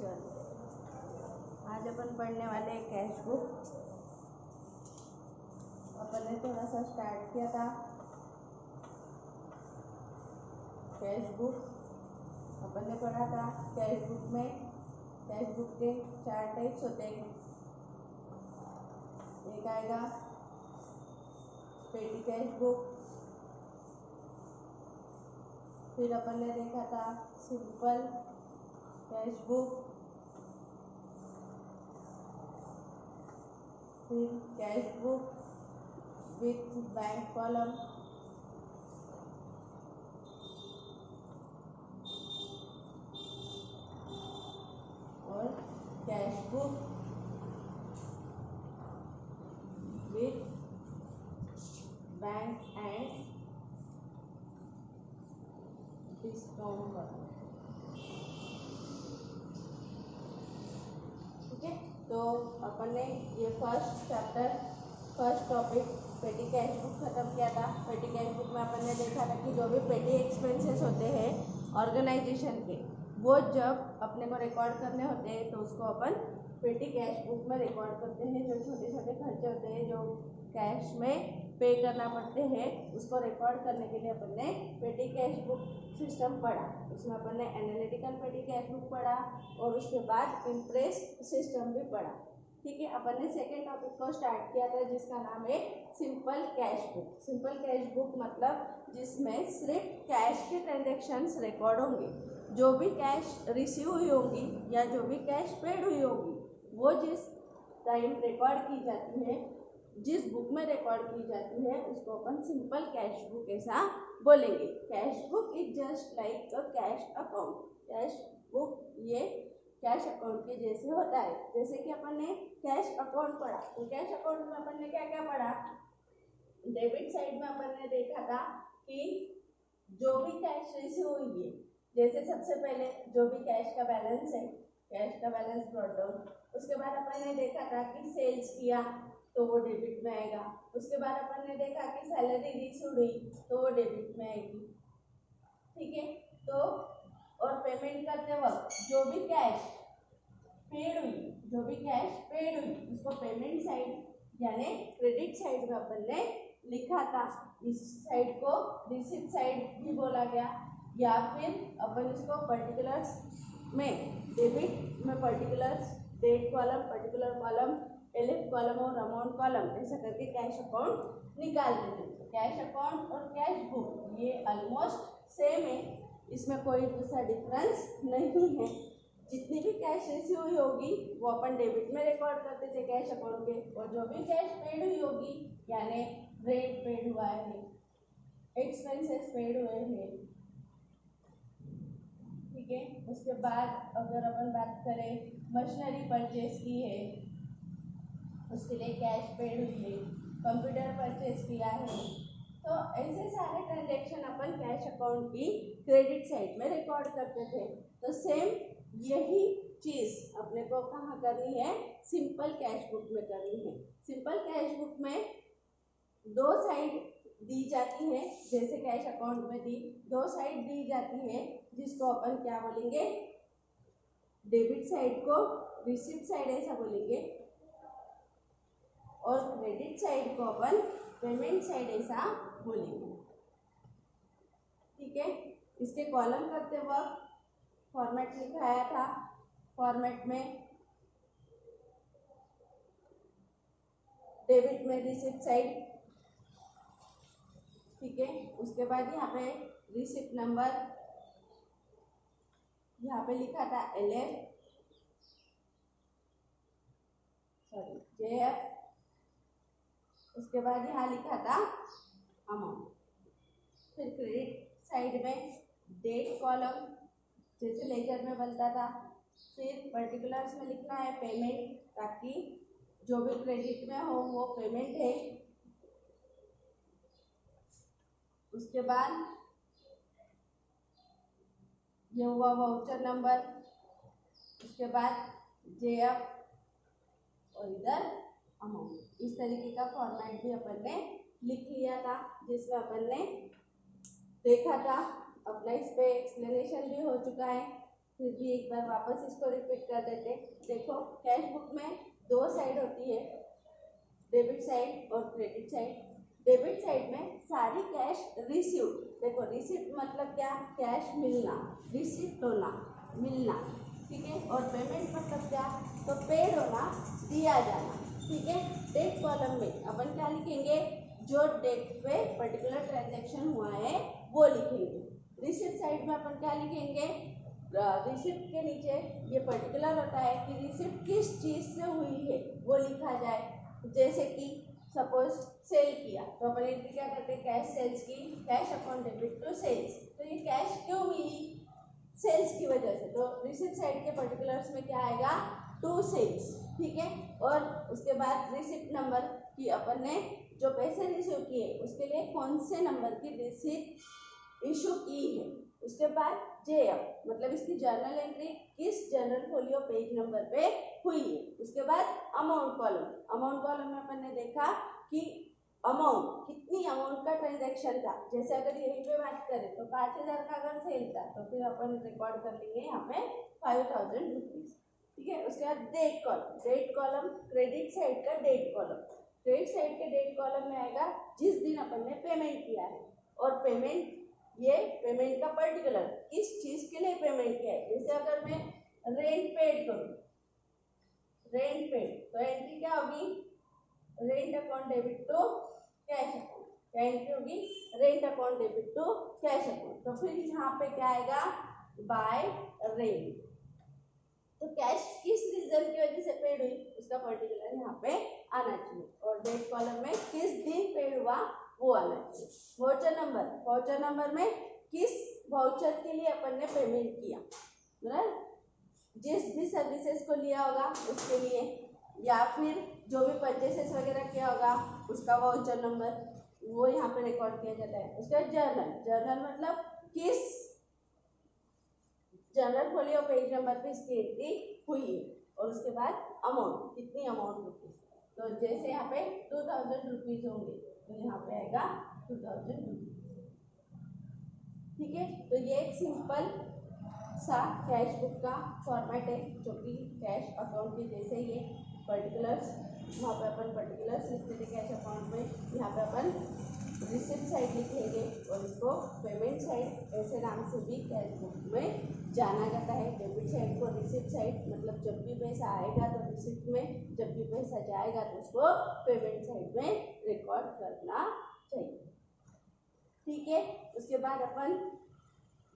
चलो आज अपन पढ़ने वाले हैं कैश बुक। अपन ने थोड़ा सा स्टार्ट किया था कैश बुक। अपन ने पढ़ा था कैश बुक में कैश बुक के 4 टाइप्स होते हैं। एक आएगा पेटी कैश बुक, फिर अपन ने देखा था सिंपल कैश बुक, फिर cash book with bank column, और cash book with bank and discount column. ठीक है, तो अपन ने ये first topic petty cash book खत्म किया था। पेटी कैश बुक में अपन ने देखा था कि जो भी पेटी एक्सपेंसेस होते हैं ऑर्गेनाइजेशन के, वो जब अपने को रिकॉर्ड करने होते हैं तो उसको अपन पेटी कैश बुक में रिकॉर्ड करते हैं। जो छोटे छोटे खर्चे होते हैं जो कैश में पे करना पड़ते हैं, उसको रिकॉर्ड करने के लिए अपन ने पेटी कैश बुक सिस्टम पढ़ा। उसमें अपन ने एनालिटिकल पेटी कैश बुक पढ़ा और उसके बाद इम्प्रेस सिस्टम भी पढ़ा। ठीक है, अपन ने सेकेंड टॉपिक को स्टार्ट किया था जिसका नाम है simple cash book. Simple cash book मतलब जिसमें सिर्फ कैश के ट्रांजेक्शन्स रिकॉर्ड होंगे। जो भी कैश रिसीव हुई होगी या जो भी कैश पेड हुई होगी वो जिस टाइम रिकॉर्ड की जाती है, जिस बुक में रिकॉर्ड की जाती है, उसको अपन सिंपल कैश बुक ऐसा बोलेंगे। Cash book is just like a cash account. Cash book ये कैश अकाउंट के जैसे होता है। जैसे कि अपन ने कैश अकाउंट पढ़ा, तो कैश अकाउंट में अपन ने क्या क्या पढ़ा। डेबिट साइड में अपन ने देखा था कि जो भी कैश रिसीव हुई है, जैसे सबसे पहले जो भी कैश का बैलेंस है, कैश का बैलेंस ब्रॉट डाउन। उसके बाद अपन ने देखा था कि सेल्स किया तो वो डेबिट में आएगा। उसके बाद अपन ने देखा कि सैलरी रिसीव हुई तो वो डेबिट में आएगी। ठीक है, तो और पेमेंट करते वक्त जो भी कैश पेड हुई उसको पेमेंट साइड यानी क्रेडिट साइड में अपन ने लिखा था। इस साइड को रिसीप्ट साइड भी बोला गया, या फिर अपन इसको पर्टिकुलर्स में डेबिट में particulars date column, particular column, LF column और अमाउंट कॉलम ऐसा करके कैश अकाउंट निकाल देते हैं। कैश अकाउंट और कैश बुक ये ऑलमोस्ट सेम है, इसमें कोई दूसरा डिफरेंस नहीं है। जितनी भी कैश रिसीव हुई होगी वो अपन डेबिट में रिकॉर्ड करते थे कैश अकाउंट के, और जो भी कैश पेड हुई होगी यानी रेंट पेड हुआ है, एक्सपेंसेस पेड हुए हैं। ठीक है, उसके बाद अगर अपन बात करें मशीनरी परचेज की है, उसके लिए कैश पेड हुई है, कंप्यूटर परचेज किया है, तो ऐसे सारे ट्रांजेक्शन अपन कैश अकाउंट की क्रेडिट साइड में रिकॉर्ड करते थे। तो सेम यही चीज अपने को कहाँ करनी है, सिंपल कैश बुक में करनी है। सिंपल कैश बुक में दो साइड दी जाती है, जैसे कैश अकाउंट में दी दो साइड दी जाती है, जिसको अपन क्या बोलेंगे, डेबिट साइड को रिसीप्ट साइड ऐसा बोलेंगे और क्रेडिट साइड को अपन पेमेंट साइड ऐसा बोलेंगे। ठीक है, इसके कॉलम करते वक्त फॉर्मेट लिखाया था। फॉर्मेट में डेबिट में रिसीप्ट साइड, ठीक है। उसके बाद यहाँ पे रिसीप्ट नंबर यहाँ पे लिखा था JF। उसके बाद यहाँ लिखा था अमाउंट। फिर क्रेडिट साइड में डेट कॉलम जैसे लेजर में बनता था। फिर पर्टिकुलर्स में लिखना है पेमेंट, ताकि जो भी क्रेडिट में हो वो पेमेंट है। उसके बाद ये हुआ वाउचर नंबर। उसके बाद JF और इधर अमाउंट। इस तरीके का फॉर्मेट भी अपन ने लिख लिया था, जिसमें अपन ने देखा था। अपना इस पे एक्सप्लेनेशन भी हो चुका है। फिर भी एक बार वापस इसको रिपीट कर देते। देखो कैश बुक में दो साइड होती है, डेबिट साइड और क्रेडिट साइड। डेबिट साइड में सारी कैश रिसीव, देखो रिसीप्ट मतलब क्या, कैश मिलना, रिसीप्ट होना, मिलना, ठीक है। और पेमेंट मतलब क्या, तो पेड होना, दिया जाना, ठीक है। डेट कॉलम में अपन क्या लिखेंगे, जो डेट पे पर्टिकुलर ट्रांजैक्शन हुआ है वो लिखेंगे। रिसिप्ट साइड में अपन क्या लिखेंगे, रिसिप्ट के नीचे ये पर्टिकुलर होता है कि रिसिप्ट किस चीज से हुई है वो लिखा जाए। जैसे कि सपोज सेल किया तो अपन एंट्री क्या करते हैं, कैश सेल्स की, cash account debit to sales. तो ये कैश क्यों हुई, सेल्स की वजह से, तो रिसिप्ट साइड के पर्टिकुलर्स में क्या आएगा, टू सेल्स, ठीक है। और उसके बाद रिसिप्ट नंबर की अपन ने जो पैसे रिसीव किए उसके लिए कौन से नंबर की रिसिप्ट इशू की है। उसके बाद जेएफ मतलब इसकी जर्नल एंट्री किस जर्नल फोलियो पेज नंबर पे हुई है। उसके बाद अमाउंट कॉलम, अमाउंट कॉलम में अपन ने देखा कि अमाउंट कितनी अमाउंट का ट्रांजैक्शन था। जैसे अगर यहीं पे बात करें तो 5000 का अगर सेल था तो फिर अपन रिकॉर्ड कर लेंगे यहाँ पे 5000 रुपीज, ठीक है। उसके बाद date column, date column credit side का डेट कॉलम, क्रेडिट साइड के डेट कॉलम में आएगा जिस दिन अपन ने पेमेंट किया है, और पेमेंट, ये पेमेंट का पर्टिकुलर किस चीज के लिए पेमेंट किया है। जैसे अगर मैं रेंट पेड करूँ, रेंट पेड, तो एंट्री क्या होगी, rent account debit to cash account, क्या एंट्री होगी, rent account debit to cash account. तो फिर यहाँ पे क्या आएगा, बाय रेंट, तो कैश किस रीजन की वजह से पेड हुई उसका पर्टिकुलर यहाँ पे आना चाहिए। और डेट कॉलम में किस दिन पेड हुआ वो आना चाहिए। वाउचर नंबर, वाउचर नंबर में किस वाउचर के लिए अपन ने पेमेंट किया, मतलब जिस भी सर्विसेज को लिया होगा उसके लिए, या फिर जो भी परचेसेस वगैरह किया होगा उसका वाउचर नंबर, वो यहाँ पे रिकॉर्ड किया जाता है। उसका जर्नल, जर्नल मतलब किस जर्नल फोलियो पेज नंबर पे इसकी एंट्री हुई है। और उसके बाद अमाउंट, कितनी अमाउंट रुपीज, तो जैसे यहाँ पे 2000 रुपीज होंगे तो यहाँ पे आएगा 2000 रुपीज, ठीक है। तो ये एक सिंपल सा कैश बुक का फॉर्मेट है जो कि कैश अकाउंट के जैसे ही है। पर्टिकुलर्स वहाँ पे अपन पर्टिकुलर्स लिखते थे कैश अकाउंट में, यहाँ पे अपन रिसिप्ट साइड लिखेंगे और इसको पेमेंट साइड ऐसे नाम से भी कैश बुक में जाना जाता है। डेबिट साइड को रिसिप्ट साइड, मतलब जब भी पैसा आएगा तो रिसिप्ट में, जब भी पैसा जाएगा तो उसको पेमेंट साइड में रिकॉर्ड करना चाहिए, ठीक है। उसके बाद अपन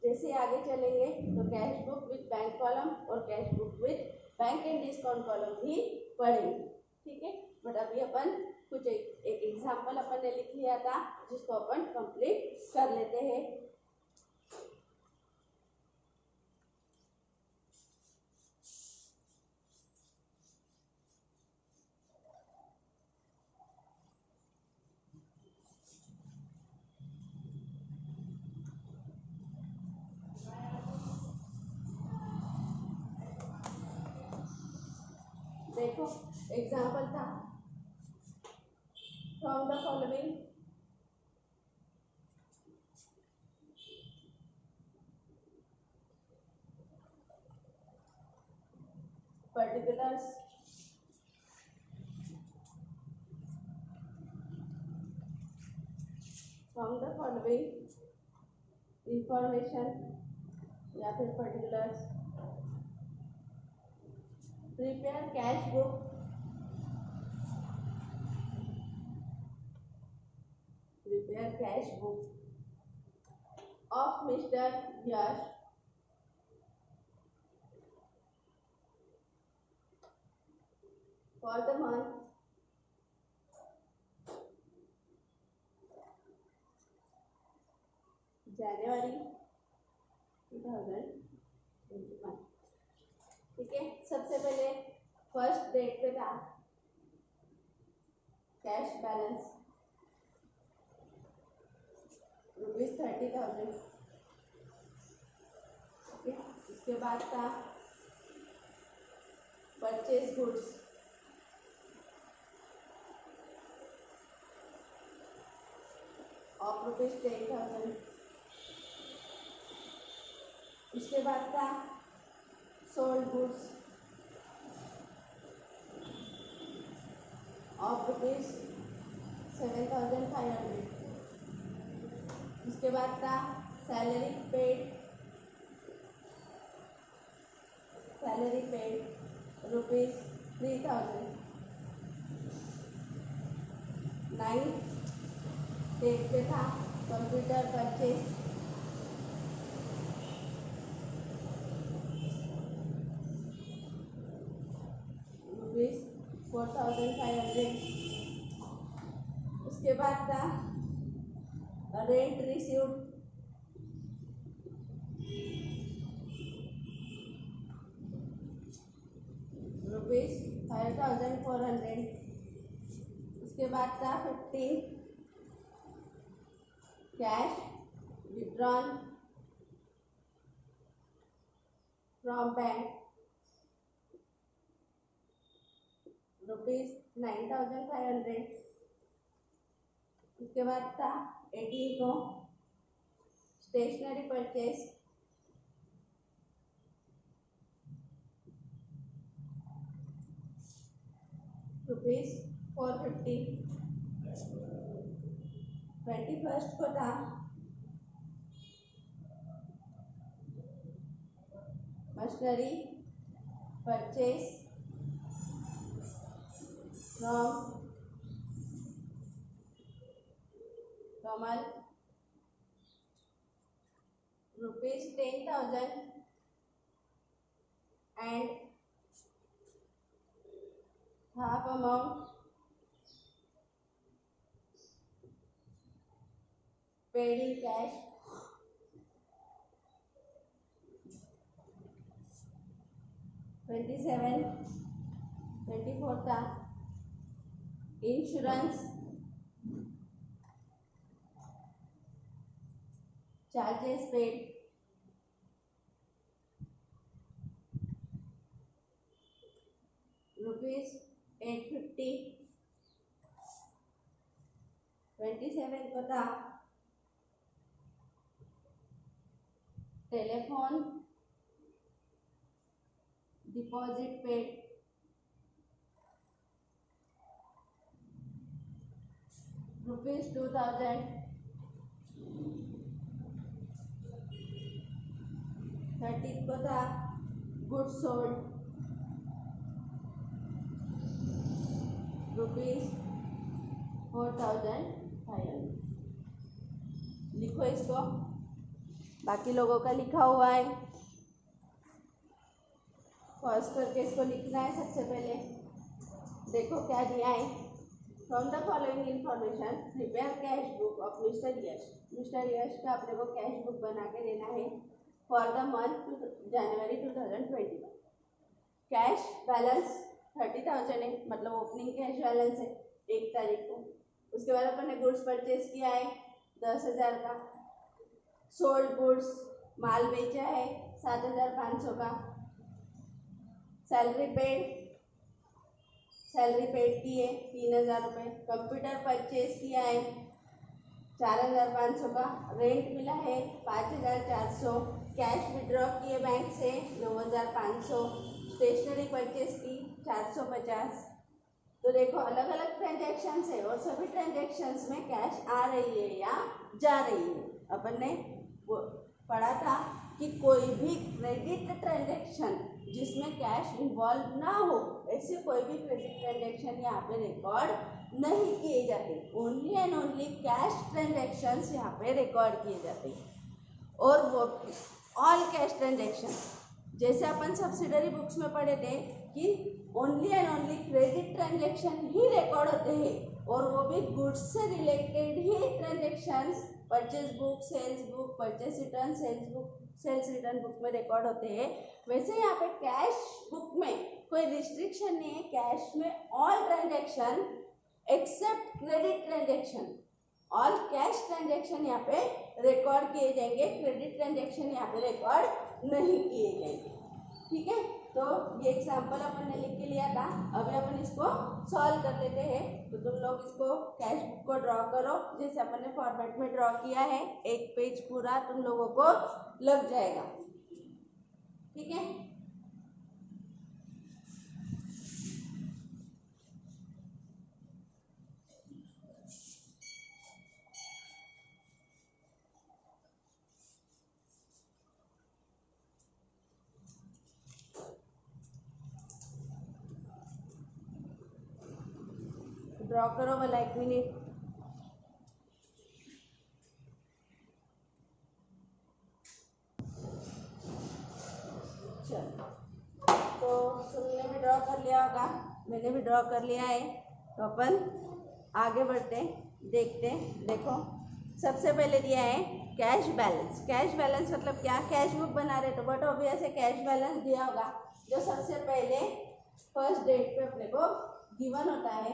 जैसे आगे चलेंगे तो cash book with bank column और cash book with bank and discount column भी पढ़ेंगे, ठीक है। बट अभी अपन कुछ एक एग्जाम्पल अपन ने लिख लिया था जिसको अपन कंप्लीट कर लेते हैं। देखो एग्जाम्पल था, from the following particulars from the following information या फिर particulars, prepare cash book, prepare cash book of Mr. Yash for the month January 2021, ठीक है। सबसे पहले फर्स्ट डेट पे था कैश बैलेंस ₹30,000, ठीक है। उसके बाद था परचेज गुड्स ऑफ ₹10,000। उसके बाद था sold goods of rupees 7,500. उसके बाद था सैलरी पेड रुपीज 3,000. 9 डेट पे था कंप्यूटर परचेज रुपीज 4,500. उसके बाद था रेंट रिसीव्ड रुपीज 5,400. उसके बाद था 15 cash withdrawn from bank rupees 9,500. उसके बाद था 18 को स्टेशनरी परचेज रुपीज 450. 21 को था machinery purchase from Kamal rupees 10,000 and half amount paid in cash. 27 24 था इंश्योरेंस चार्जेस पेड रुपीज 850. 27 को था टेलीफोन डिपॉजिट पेड रुपीज 2,000. 30 को था गुड्स सोल्ड रुपीज 4,500. लिखो इसको, बाकी लोगों का लिखा हुआ है. पॉज करके इसको लिखना है. सबसे पहले देखो क्या दिया है. From the following information prepare cash book of mister Yash. Mister Yash का अपने को कैश बुक बना के देना है for the month January 2021. Cash balance 30,000 है, मतलब ओपनिंग कैश बैलेंस है 1 तारीख को. उसके बाद अपन ने गुड्स परचेज किया है 10,000 का. सोल्ड गुड्स माल बेचा है 7,500 का. सैलरी पेड की है 3,000 रुपये. कंप्यूटर परचेज किया है 4,500 का. रेंट मिला है 5,400. कैश विड्रॉ किए बैंक से 9,500. स्टेशनरी परचेज की 450. तो देखो अलग अलग ट्रांजैक्शंस है और सभी ट्रांजैक्शंस में कैश आ रही है या जा रही है. अपन ने पढ़ा था कि कोई भी क्रेडिट ट्रांजैक्शन जिसमें कैश इन्वॉल्व ना हो, ऐसे कोई भी क्रेडिट ट्रांजैक्शन यहाँ पे रिकॉर्ड नहीं किए जाते. Only and only cash transactions यहाँ पे रिकॉर्ड किए जाते हैं. और वो ऑल कैश ट्रांजैक्शन जैसे अपन सब्सिडरी बुक्स में पढ़े थे कि only and only credit transaction ही रिकॉर्ड होते हैं, और वो भी गुड्स से रिलेटेड ही transactions purchase book, sales book, purchase return, sales book, sales return book में रिकॉर्ड होते हैं. वैसे यहाँ पे कैश बुक में कोई रिस्ट्रिक्शन नहीं है. कैश में all transaction except credit transaction, all cash transaction यहाँ पे रिकॉर्ड किए जाएंगे. क्रेडिट ट्रांजैक्शन यहाँ पे रिकॉर्ड नहीं किए जाएंगे. ठीक है, तो ये एग्जाम्पल अपन ने लिख के लिया था. अभी अपन इसको सॉल्व कर लेते हैं. तो तुम लोग इसको कैश बुक को ड्रॉ करो जैसे अपन ने फॉर्मेट में ड्रॉ किया है. एक पेज पूरा तुम लोगों को लग जाएगा. ठीक है, ड्रॉ करो वाला 1 मिनट। चलो, तो तुमने भी ड्रॉ कर लिया होगा, मैंने भी ड्रॉ कर लिया है। तो अपन आगे बढ़ते, देखते। देखो, सबसे पहले दिया है कैश बैलेंस। कैश बैलेंस मतलब क्या, कैश बुक बना रहे तो बट ऑब्वियस है कैश बैलेंस दिया होगा, जो सबसे पहले फर्स्ट डेट पे अपने को गिवन होता है।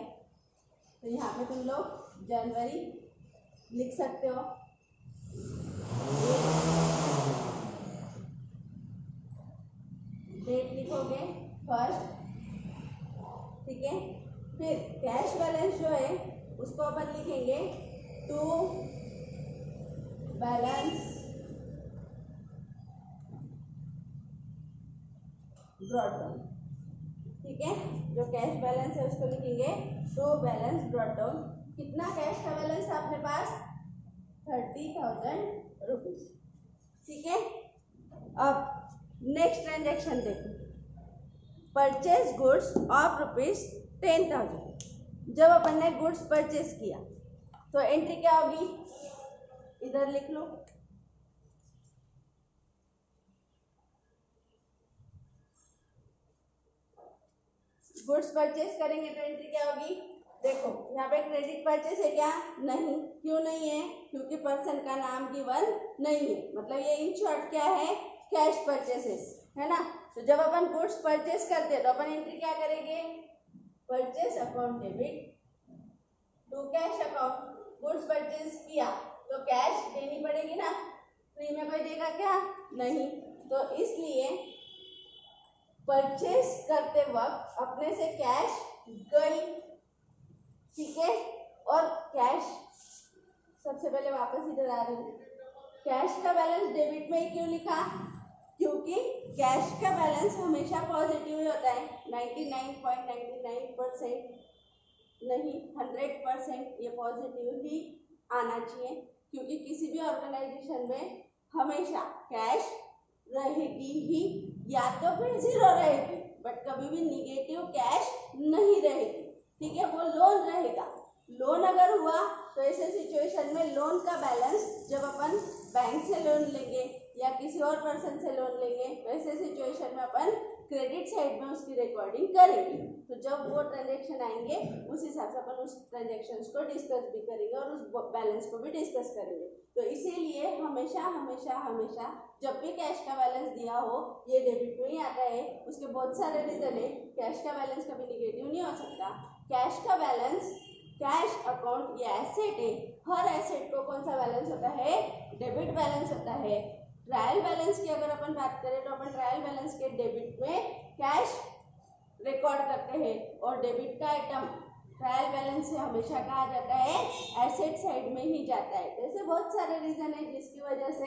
तो यहाँ पे तुम लोग जनवरी लिख सकते हो, डेट लिखोगे फर्स्ट, ठीक है। फिर कैश बैलेंस जो है उसको अपन लिखेंगे टू बैलेंस ब्रॉट डाउन, ठीक है। जो कैश बैलेंस है उसको लिखेंगे टू बैलेंस ब्रॉट डाउन। कितना कैश का बैलेंस है अपने पास, 30,000 रुपीज, ठीक है। अब नेक्स्ट ट्रांजेक्शन देखो, परचेज गुड्स ऑफ ₹10,000। जब अपन ने गुड्स परचेज किया तो एंट्री क्या होगी, इधर लिख लो। गुड्स परचेज करेंगे तो एंट्री क्या होगी, देखो यहाँ पे क्रेडिट परचेज है क्या, नहीं। क्यों नहीं है, क्योंकि पर्सन का नाम गिवन नहीं है, मतलब ये इन शॉर्ट क्या है, कैश परचेसेस है ना। तो जब अपन गुड्स परचेज करते हैं तो अपन एंट्री क्या करेंगे, purchase account debit to cash account. Goods purchase किया तो कैश देनी पड़ेगी ना, फ्री में कोई देगा क्या, नहीं। तो इसलिए परचेज करते वक्त अपने से कैश गई, ठीक है। और कैश सबसे पहले वापस इधर आ रही हूँ, कैश का बैलेंस डेबिट में ही क्यों लिखा, क्योंकि कैश का बैलेंस हमेशा पॉजिटिव ही होता है। 99.99% नहीं, 100% ये पॉजिटिव ही आना चाहिए, क्योंकि किसी भी ऑर्गेनाइजेशन में हमेशा कैश रहेगी ही, या तो फिर जीरो रहेगी, बट कभी भी निगेटिव कैश नहीं रहेगी, ठीक है। वो लोन रहेगा। लोन अगर हुआ तो ऐसे सिचुएशन में लोन का बैलेंस जब अपन बैंक से लोन लेंगे या किसी और पर्सन से लोन लेंगे, वैसे सिचुएशन में अपन क्रेडिट साइड में उसकी रिकॉर्डिंग करेंगे। तो जब वो ट्रांजेक्शन आएंगे उस हिसाब से अपन उस ट्रांजेक्शन्स को डिस्कस भी करेंगे और उस बैलेंस को भी डिस्कस करेंगे। तो इसीलिए हमेशा हमेशा हमेशा जब भी कैश का बैलेंस दिया हो ये डेबिट में ही आता है। उसके बहुत सारे रीजन है, कैश का बैलेंस कभी निगेटिव नहीं हो सकता। कैश का बैलेंस, कैश अकाउंट ये एसेट है, हर एसेट को कौन सा बैलेंस होता है, डेबिट बैलेंस होता है। ट्रायल बैलेंस की अगर अपन बात करें तो अपन ट्रायल बैलेंस के डेबिट में कैश रिकॉर्ड करते हैं, और डेबिट का आइटम ट्रायल बैलेंस से हमेशा कहा जाता है एसेट साइड में ही जाता है। तो ऐसे बहुत सारे रीजन है जिसकी वजह से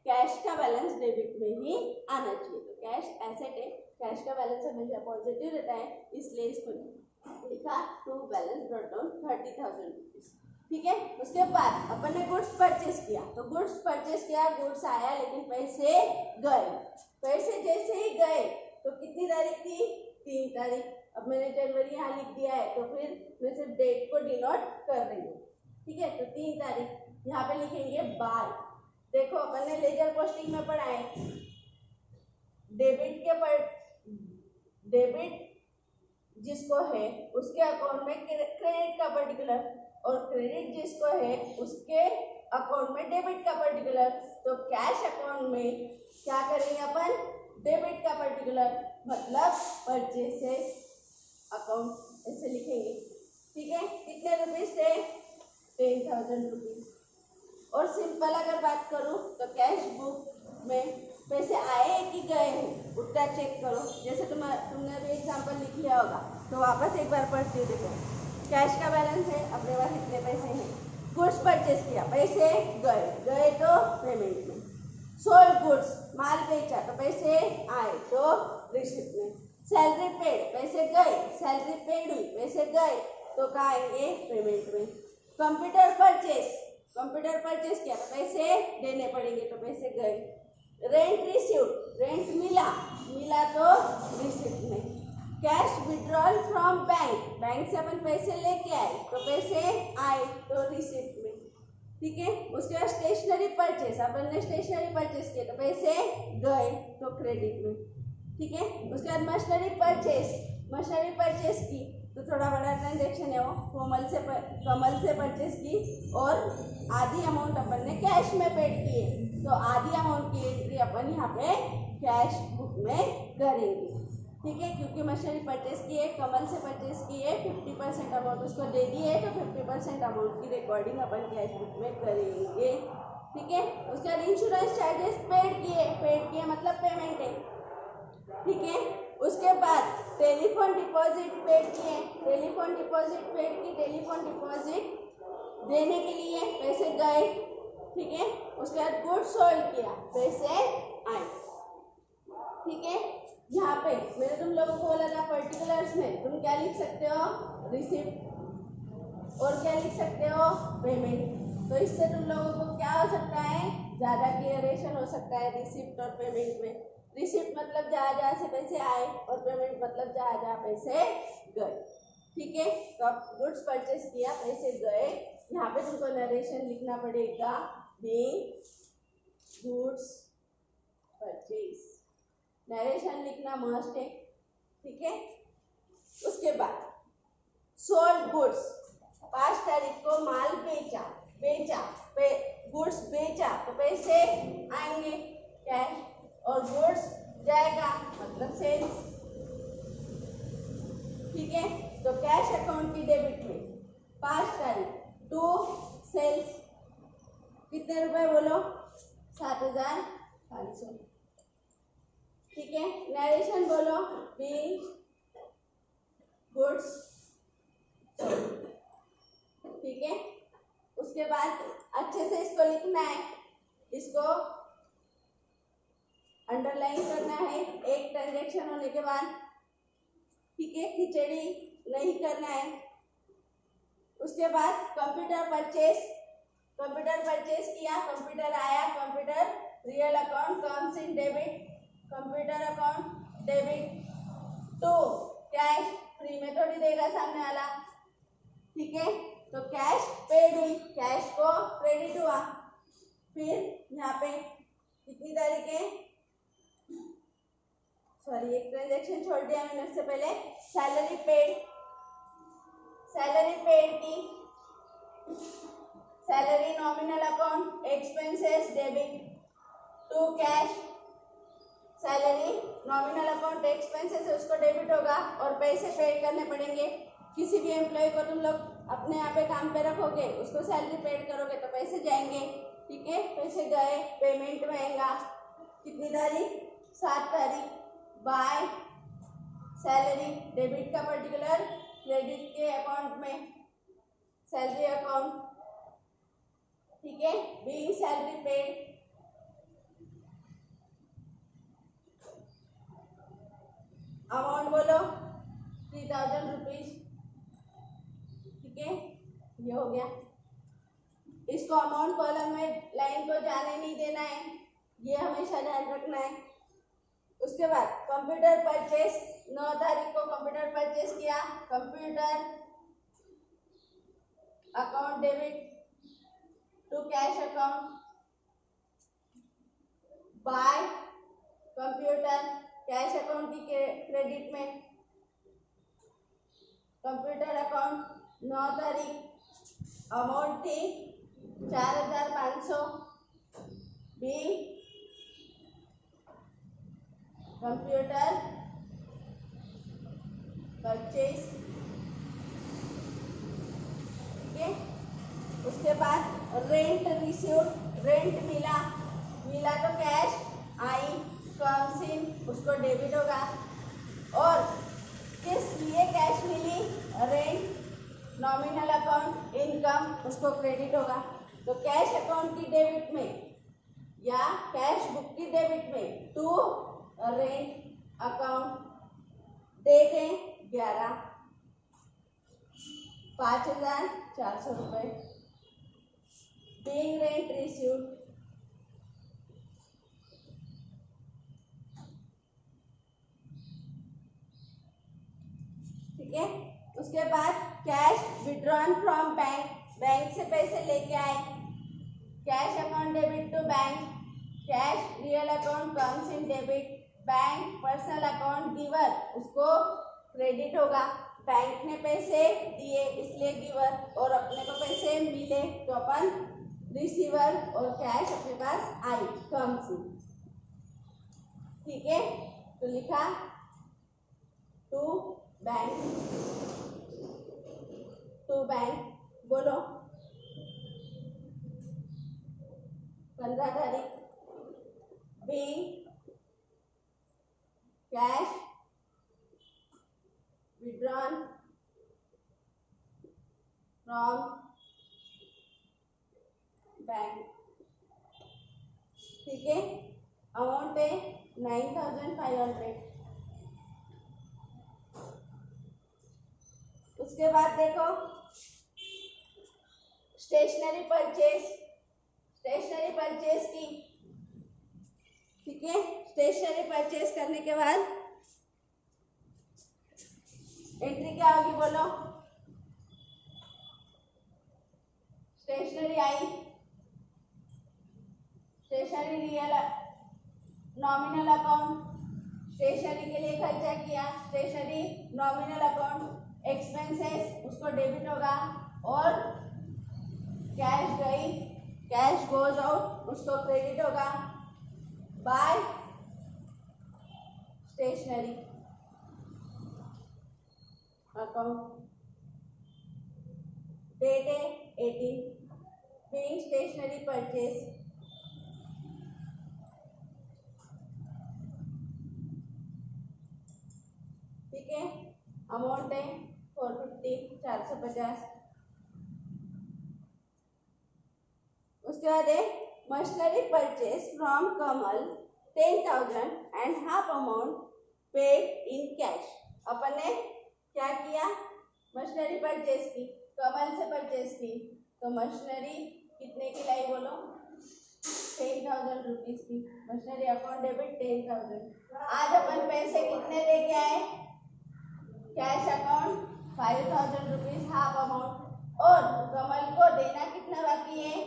कैश का बैलेंस डेबिट में ही आना चाहिए। तो कैश एसेट है, कैश का बैलेंस हमेशा पॉजिटिव रहता है, इसलिए इसको लिखा to balance brought down 30,000 rupees, ठीक है। उसके बाद अपन ने गुड्स परचेज किया, तो गुड्स परचेज किया, गुड्स आया लेकिन पैसे गए। पैसे जैसे ही गए तो कितनी तारीख थी, 3 तारीख। अब मैंने जनवरी यहाँ लिख दिया है तो फिर मैं सिर्फ डेट को डिनोट कर रही हूँ, ठीक है। तो 3 तारीख यहाँ पे लिखेंगे बाय। देखो अपन ने लेजर पोस्टिंग में पढ़ा है, डेबिट जिसको है उसके अकाउंट में क्रेडिट का पर्टिकुलर, और क्रेडिट जिसको है उसके अकाउंट में डेबिट का पर्टिकुलर। तो कैश अकाउंट में क्या करेंगे अपन, डेबिट का पर्टिकुलर, मतलब परचेसेस अकाउंट ऐसे लिखेंगे, ठीक है। कितने रुपीज थे, 10,000 रुपीज। और सिंपल अगर बात करूं तो कैश बुक में पैसे आए कि गए हैं उतना चेक करो। जैसे तुमने अभी एग्जांपल लिख लिया होगा तो वापस एक बार पढ़ती हूँ। देखो कैश का बैलेंस है, अपने पास इतने पैसे हैं, गुड्स परचेज किया, पैसे गए तो पेमेंट में, सोल्ड गुड्स माल बेचा तो पैसे आए तो रिसिप्ट में, सैलरी पेड पैसे गए, सैलरी पेड हुई पैसे गए तो कहाँ आएंगे, पेमेंट में। कंप्यूटर परचेज किया तो पैसे देने पड़ेंगे तो पैसे गए। रेंट रिसीव्ड, रेंट मिला तो रिसिप्ट में। Cash withdrawal from bank, bank से अपन पैसे लेके आए तो पैसे आए तो रिसिप्ट में, ठीक है। उसके बाद स्टेशनरी परचेस, अपन ने स्टेशनरी परचेस किए तो पैसे गए तो क्रेडिट में, ठीक है। उसके बाद मशीनरी परचेस की तो थोड़ा बड़ा ट्रांजेक्शन है वो, कमल से परचेस की और आधी अमाउंट अपन ने कैश में पेड किए तो आधी अमाउंट की एंट्री अपन यहाँ पे कैश बुक में करेंगे, ठीक है। क्योंकि मशीनरी परचेस की है, कमल से परचेस की है, 50% अमाउंट उसको दे दी है तो 50% अमाउंट की रिकॉर्डिंग अपन कैश बुक में करेंगे, ठीक है। उसके बाद इंश्योरेंस चार्जेस पेड किए मतलब पेमेंट है, ठीक है। उसके बाद टेलीफोन डिपॉजिट पेड किए, टेलीफोन डिपॉजिट देने के लिए पैसे गए, ठीक है। उसके बाद गुड्स सोल्ड किया, पैसे आए, ठीक है। यहाँ पे मैंने तुम लोगों को बोला था पर्टिकुलर्स में तुम क्या लिख सकते हो, रिसिप्ट और क्या लिख सकते हो, पेमेंट। तो इससे तुम लोगों को क्या हो सकता है, ज्यादा क्लियरेशन हो सकता है रिसिप्ट और पेमेंट में। रिसिप्ट मतलब जहाँ जहाँ से पैसे आए और पेमेंट मतलब जहाँ जहाँ पैसे गए, ठीक है। तो अब गुड्स परचेस किया, पैसे गए, यहाँ पे तुमको नरेशन लिखना पड़ेगा, बीइंग गुड्स परचेस, नरेशन लिखना मस्ट है, ठीक है। उसके बाद सोल्ड गुड्स, 5 तारीख को माल बेचा, गुड्स बेचा तो पैसे आएंगे कैश, और गुड्स जाएगा मतलब सेल्स, ठीक है। तो कैश अकाउंट की डेबिट में 5 तारीख टू सेल्स कितने रुपए बोलो, 7,500, ठीक है। नरेशन बोलो, बीइंग गुड्स, ठीक है। उसके बाद अच्छे से इसको लिखना है, इसको अंडरलाइन करना है एक ट्रांजेक्शन होने के बाद, ठीक है। खिचड़ी नहीं करना है। उसके बाद कंप्यूटर परचेस किया, कंप्यूटर आया, computer real account comes in debit, computer account debit to cash, free में थोड़ी देगा सामने वाला, ठीक है। तो कैश पेड हुई, कैश को क्रेडिट हुआ। फिर यहाँ पे कितनी तारीख है, सॉरी एक ट्रांजेक्शन छोड़ दिया मैंने उससे पहले, सैलरी पेड की, salary nominal account expenses debit to cash, salary nominal account expenses है उसको डेबिट होगा और पैसे पेड करने पड़ेंगे। किसी भी एम्प्लॉय को तुम लोग अपने यहाँ पे काम पे रखोगे, उसको सैलरी पेड करोगे तो पैसे जाएंगे, ठीक है। पैसे गए, पेमेंट में आएगा कितनी तारीख, 7 तारीख, बाय सैलरी, डेबिट का पर्टिकुलर, क्रेडिट के अकाउंट में सैलरी अकाउंट, ठीक है। बीइंग सैलरी पेड, अमाउंट बोलो 3,000 रुपीज, ठीक है। ये हो गया। इसको अमाउंट कॉलम में लाइन को जाने नहीं देना है, ये हमेशा ध्यान रखना है। उसके बाद कंप्यूटर परचेस, 9 तारीख को कंप्यूटर परचेस किया, computer account debit to cash account, by computer cash account की क्रेडिट में, कंप्यूटर अकाउंट 9 तारीख अमाउंट थी 4,500, बी कंप्यूटर परचेस, ठीक है। उसके बाद रेंट रिसीव्ड, रेंट मिला तो कैश आई, कम्स इन उसको डेबिट होगा, और किस लिए कैश मिली, रेंट, नॉमिनल अकाउंट इनकम उसको क्रेडिट होगा। तो कैश अकाउंट की डेबिट में या कैश बुक की डेबिट में टू रेंट अकाउंट डेट है 11, 5,400 रुपये, बीइंग रेंट रिसीव्ड, उसके बाद cash withdrawn from bank, bank से पैसे लेके आए, cash account debit to bank, cash real account comes in debit, bank personal account giver, उसको क्रेडिट होगा, बैंक ने पैसे दिए इसलिए गिवर, और अपने को पैसे मिले तो अपन रिसीवर, और कैश अपने पास आई कम्स इन। ठीक है, तो लिखा टू बैंक, टू बैंक, बोलो 15 तारीख, being cash withdrawn from bank. ठीक है, अमाउंट है 9500। उसके बाद देखो स्टेशनरी परचेज, स्टेशनरी परचेज की। ठीक है, स्टेशनरी परचेज करने के बाद एंट्री क्या होगी बोलो, स्टेशनरी आई, stationery real nominal account, stationery के लिए खर्चा किया, स्टेशनरी नॉमिनल अकाउंट, एक्सपेंसेस उसको डेबिट होगा, और कैश गई, कैश गोज आउट, उसको क्रेडिट होगा बाय स्टेशनरी अकाउंट। डेट है 18, बीइंग स्टेशनरी परचेज। ठीक है, अमाउंट है 450, 450। उसके बाद है machinery purchase from Kamal 10,000 and half amount paid in cash. अपन ने क्या किया, मशीनरी परचेज की, कमल से परचेज की, तो मशीनरी कितने की लाई बोलो, 10,000 रुपीज की, मशीनरी अकाउंट डेबिट 10,000। आज अपन पैसे कितने लेके आए, cash account 5,000 rupees half amount, और कमल को देना कितना बाकी है,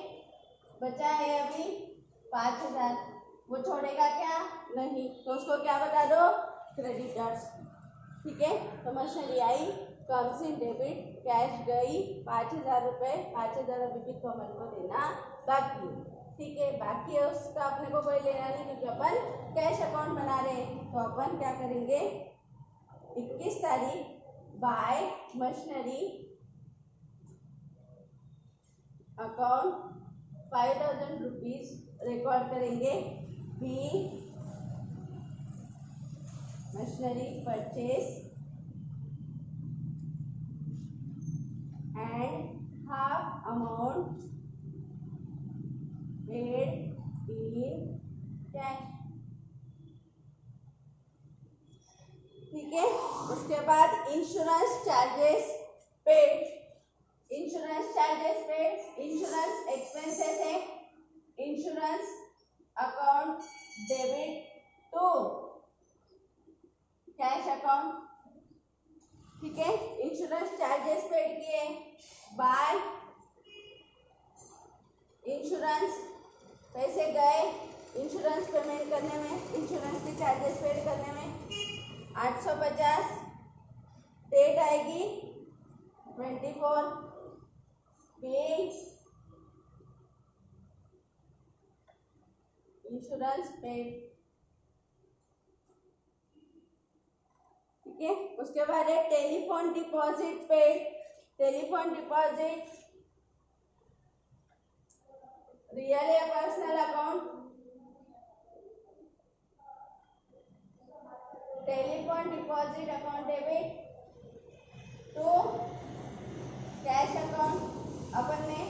बचा है अभी 5,000, वो छोड़ेगा क्या नहीं, तो उसको क्या बता दो, क्रेडिटर्स। ठीक है, तो machinery I comes in debit, cash गई 5,000 रुपये, 5,000 अभी भी कमल को देना बाकी। ठीक है, बाकी है उसका अपने को कोई लेना नहीं, क्योंकि अपन कैश अकाउंट बना रहे हैं। तो अपन क्या करेंगे, 21 तारीख by machinery account 5,000 rupees record करेंगे, be machinery purchase and half amount paid in cash. ठीक है, उसके बाद insurance charges paid, insurance charges paid, insurance expenses है, insurance account debit to cash account. ठीक है, इंश्योरेंस चार्जेस पेड किए by insurance, पैसे गए इंश्योरेंस पेमेंट करने में, इंश्योरेंस के चार्जेस पेड करने में 850। डेट आएगी 24, इंश्योरेंस पेड। ठीक है, उसके बाद है telephone deposit paid, telephone deposit real या personal account, telephone deposit account debit to cash account. अपन ने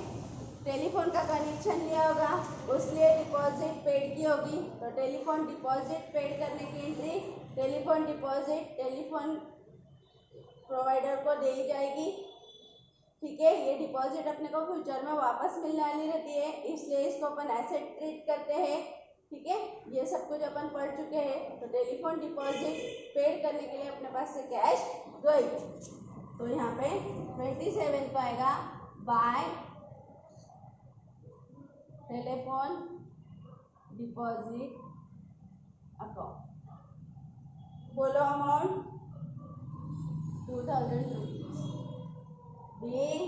टेलीफोन का कनेक्शन लिया होगा, उसलिए डिपॉजिट पेड की होगी, तो टेलीफोन डिपॉजिट पेड करने की entry, telephone deposit telephone provider को दी जाएगी। ठीक है, ये डिपॉजिट अपने को फ्यूचर में वापस मिलने वाली रहती है, इसलिए इसको अपन एसेट ट्रीट करते हैं। ठीक है, ये सब कुछ अपन पढ़ चुके हैं। तो टेलीफोन डिपॉजिट पेड करने के लिए अपने पास से कैश गई, तो यहाँ पे 27 को आएगा बाय टेलीफोन डिपॉजिट अकाउंट। बोलो amount 2000 rupees being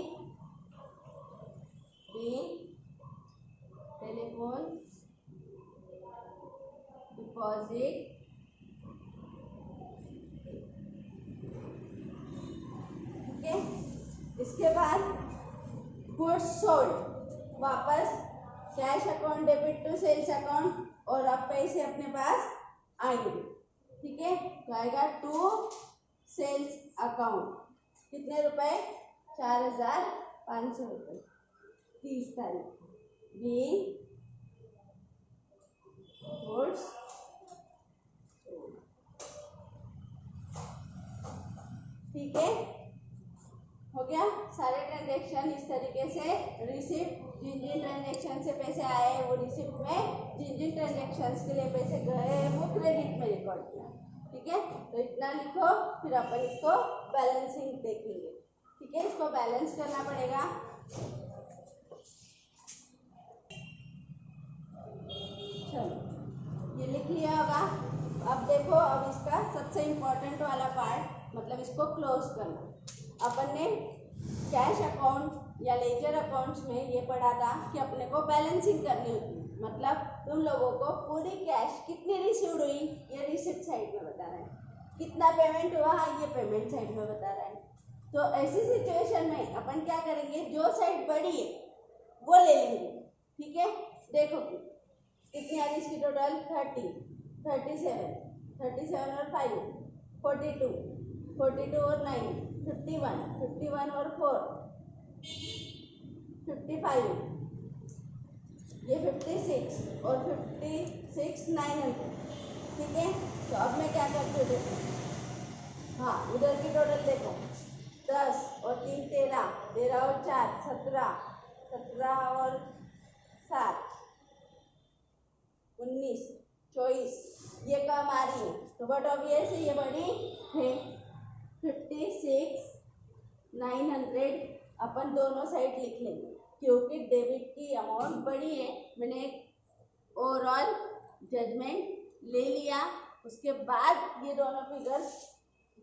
telephone deposit ठीक है। इसके बाद गुड्स सोल्ड वापस cash account debit to sales account और अब पैसे अपने पास आएंगे ठीक है। तो आएगा टू सेल्स अकाउंट कितने रुपए 4500 रुपये 30 तारीख बी गुड्स ठीक है। हो गया सारे ट्रांजेक्शन इस तरीके से रिसिप्ट जिन जिन ट्रांजेक्शन से पैसे आए वो रिसिप्ट में जिन जिन ट्रांजेक्शन के लिए पैसे गए वो क्रेडिट में रिकॉर्ड किया ठीक है। तो इतना लिखो फिर अपन इसको बैलेंसिंग देखेंगे ठीक है। इसको बैलेंस करना पड़ेगा चलो ये लिख लिया होगा। अब देखो अब इसका सबसे इम्पोर्टेंट वाला पार्ट मतलब इसको क्लोज करना। अपन ने कैश अकाउंट या लेजर अकाउंट्स में ये पढ़ा था कि अपने को बैलेंसिंग करनी होती है मतलब तुम लोगों को पूरी कैश कितनी रिसीव्ड हुई ये रिसिप्ट साइड में बता रहा है, कितना पेमेंट हुआ ये पेमेंट साइड में बता रहा है। तो ऐसी सिचुएशन में अपन क्या करेंगे जो साइड बड़ी है वो ले लेंगे ठीक है। देखो कितनी आ रही इसकी टोटल 30 37 और 5 42 42 और 9 51 51 और 4 55 ये 56 और 56 900 ठीक है। तो अब मैं क्या करती हूँ देखो हाँ उधर की टोटल देखो 10 और 3 13 13 और 4 17 17 और 7 19 24 ये कम आ रही है तो बट ऑब्वियस ये बड़ी है 56 900 अपन दोनों साइड लिख लेंगे क्योंकि डेबिट की अमाउंट बड़ी है। मैंने एक ओवरऑल जजमेंट ले लिया उसके बाद ये दोनों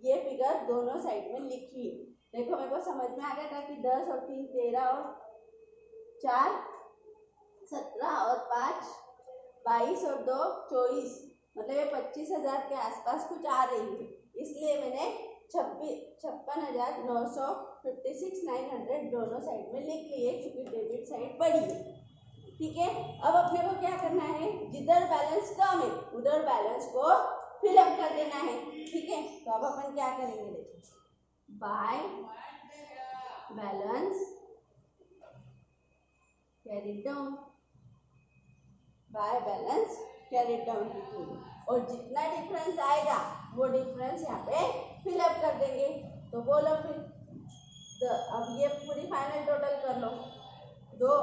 फिगर दोनों साइड में लिखी। देखो मेरे को समझ में आ गया था कि 10 और 3 13 और 4 17 और 5 22 और 2 24 मतलब ये 25,000 के आसपास कुछ आ रही है इसलिए मैंने 56,956 900 दोनों साइड में लिख लिए क्योंकि डेबिट साइड बड़ी है ठीक है। अब अपने को क्या करना है जिधर बैलेंस कम है उधर बैलेंस को फिलअप कर देना है ठीक है। तो अब अपन क्या करेंगे देखो by balance carry down by balance carry down और जितना डिफरेंस आएगा वो डिफरेंस यहाँ पे फिलअप कर देंगे। तो बोलो फिर तो अब ये पूरी फाइनल टोटल कर लो 2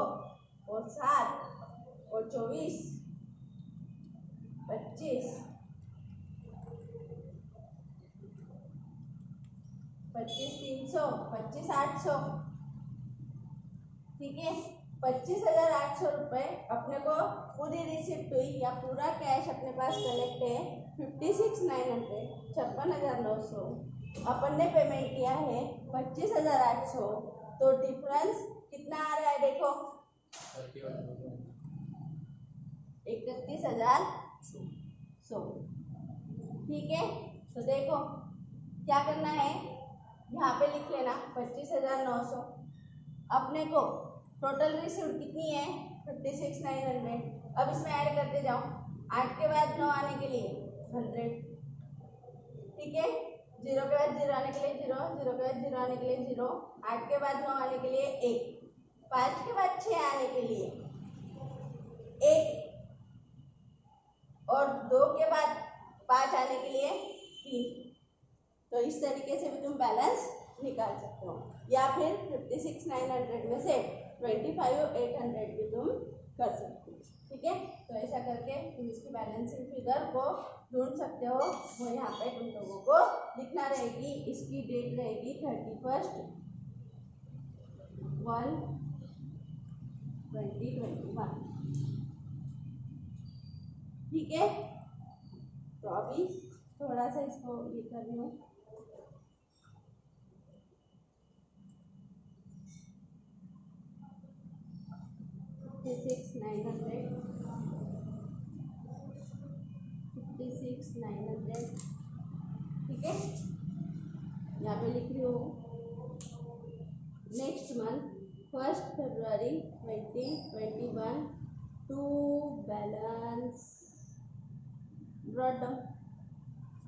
और 7 और 24 25 300 25 800 ठीक है। 25,800 रुपये अपने को पूरी रिसिप्ट हुई या पूरा कैश अपने पास कलेक्ट है 56,900 56,900 अपन ने पेमेंट किया है 25,800 तो डिफरेंस कितना आ रहा है देखो 31,100 ठीक है। तो देखो क्या करना है यहाँ पे लिख लेना 25,900 अपने को टोटल रिसीव्ड कितनी है 56,900। अब इसमें ऐड करते जाओ 8 के बाद 9 आने के लिए 100 ठीक है। 0 के बाद 0 आने के लिए 0 0 के बाद 0 आने के लिए 0 8 के बाद 9 आने के लिए 1 5 के बाद 6 आने के लिए 1 और 2 के बाद 5 आने के लिए 3। तो इस तरीके से भी तुम बैलेंस निकाल सकते हो या फिर 56,900 में से 25,800 भी तुम कर सकते हो। ठीक है, तो ऐसा करके तुम इसकी बैलेंसिंग फिगर को ढूंढ सकते हो। वो यहाँ पे तुम लोगों को लिखना रहेगी। इसकी डेट रहेगी 31/1/2021। ठीक है, तो अभी थोड़ा सा इसको ये कर रही हूँ। $56,900 ठीक है, यहाँ पे लिख रही हूँ next month 1 February 2021 to balance brought down.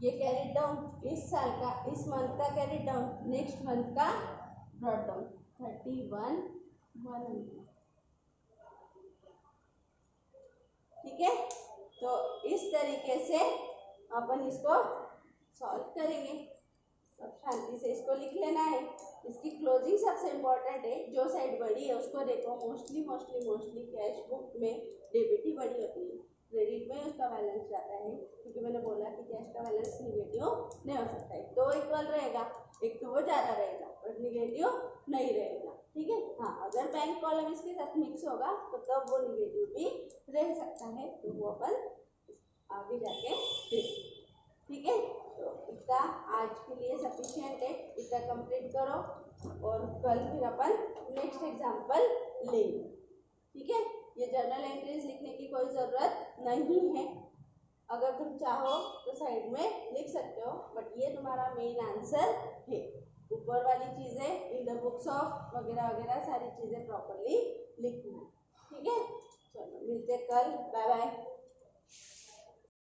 ये कैरी डाउन इस साल का, इस मंथ का कैरी डाउन, नेक्स्ट मंथ का ब्रॉट डाउन 31,100। ठीक है, तो इस तरीके से अपन इसको सॉल्व करेंगे। अब शांति से इसको लिख लेना है। इसकी क्लोजिंग सबसे इम्पोर्टेंट है। जो साइड बड़ी है उसको देखो, मोस्टली कैश बुक में डेबिट ही बड़ी होती है, क्रेडिट में उसका बैलेंस जाता है, क्योंकि मैंने बोला कि कैश का बैलेंस निगेटिव नहीं हो सकता है। दो इक्वल रहेगा, एक तो वो ज़्यादा रहेगा और निगेटिव नहीं रहेगा। ठीक है, हाँ, अगर बैंक कॉलम इसके साथ मिक्स होगा तो तब वो निगेटिव भी रह सकता है, तो वो अपन आगे जाके देखेंगे। ठीक है, तो इतना आज के लिए सफिशिएंट है, इतना कंप्लीट करो और कल फिर अपन नेक्स्ट एग्जाम्पल लेंगे। ठीक है, ये जर्नल एंट्रीज लिखने की कोई ज़रूरत नहीं है। अगर तुम चाहो तो साइड में लिख सकते हो, बट ये तुम्हारा मेन आंसर है। ऊपर वाली चीज़ें इन द बुक्स ऑफ वगैरह वगैरह सारी चीज़ें प्रॉपरली लिखना है। ठीक है, चलो मिलते कल, बाय बाय।